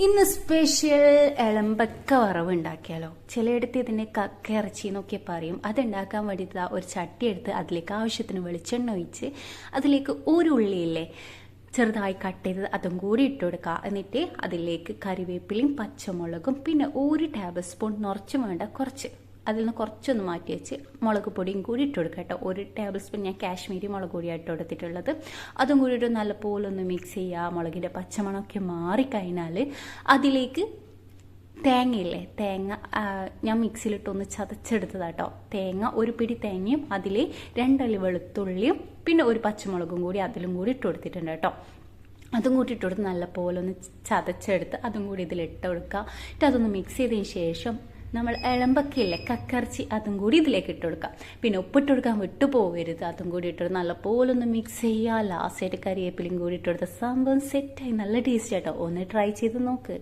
ഇന്ന് സ്പെഷ്യൽ ഇളമ്പക്ക വറവ് ഉണ്ടാക്കിയാലോ. ചിലയിടത്ത് ഇതിനെ കക്ക ഇറച്ചി എന്നൊക്കെ പറയും. അതുണ്ടാക്കാൻ വേണ്ടിയിട്ട് ഒരു ചട്ടി എടുത്ത് അതിലേക്ക് ആവശ്യത്തിന് വെളിച്ചെണ്ണ ഒഴിച്ച് അതിലേക്ക് ഒരു ഉള്ളിയില്ലേ ചെറുതായി കട്ട് ചെയ്ത് അതും കൂടി ഇട്ട് കൊടുക്കുക. എന്നിട്ട് അതിലേക്ക് കറിവേപ്പിലയും പച്ചമുളകും പിന്നെ 1 ടേബിൾ സ്പൂൺ നിറച്ചും വേണ്ട കുറച്ച് അതിൽ നിന്ന് കുറച്ചൊന്ന് മാറ്റി വെച്ച് മുളക് പൊടിയും കൂടി ഇട്ട് കൊടുക്കുക കേട്ടോ. 1 ടേബിൾ സ്പൂൺ ഞാൻ കാശ്മീരി മുളക് പൊടിയാണ് ഇട്ട് കൊടുത്തിട്ടുള്ളത്. അതും കൂടി ഒരു നല്ലപോലെ ഒന്ന് മിക്സ് ചെയ്യുക. മുളകിൻ്റെ പച്ചമണമൊക്കെ മാറിക്കഴിഞ്ഞാൽ അതിലേക്ക് തേങ്ങയില്ലേ, തേങ്ങ ഞാൻ മിക്സിയിലിട്ടൊന്ന് ചതച്ചെടുത്തതാട്ടോ. തേങ്ങ 1 പിടി തേങ്ങയും അതിൽ 2 അല്ലി വെളുത്തുള്ളിയും പിന്നെ 1 പച്ചമുളകും കൂടി അതിലും കൂടി ഇട്ട് കൊടുത്തിട്ടുണ്ട് കേട്ടോ. അതും കൂടി ഇട്ട് കൊടുത്ത് നല്ലപോലെ ഒന്ന് ചതച്ചെടുത്ത് അതും കൂടി ഇതിലിട്ട് കൊടുക്കുക. എന്നിട്ട് അതൊന്ന് മിക്സ് ചെയ്തതിന് ശേഷം നമ്മൾ ഇളമ്പക്കയില്ലേ കക്കറച്ചി അതും കൂടി ഇതിലേക്ക് ഇട്ട് കൊടുക്കാം. പിന്നെ ഉപ്പിട്ട് കൊടുക്കാൻ വിട്ടുപോകരുത്. അതും കൂടി ഇട്ട് നല്ലപോലെ ഒന്ന് മിക്സ് ചെയ്യുക. ലാസ്റ്റായിട്ട് കറിവേപ്പിലയും കൂടി ഇട്ട് കൊടുത്ത സംഭവം സെറ്റായി നല്ല ടേസ്റ്റ് ആട്ടോ. ഒന്ന് ട്രൈ ചെയ്ത് നോക്ക്.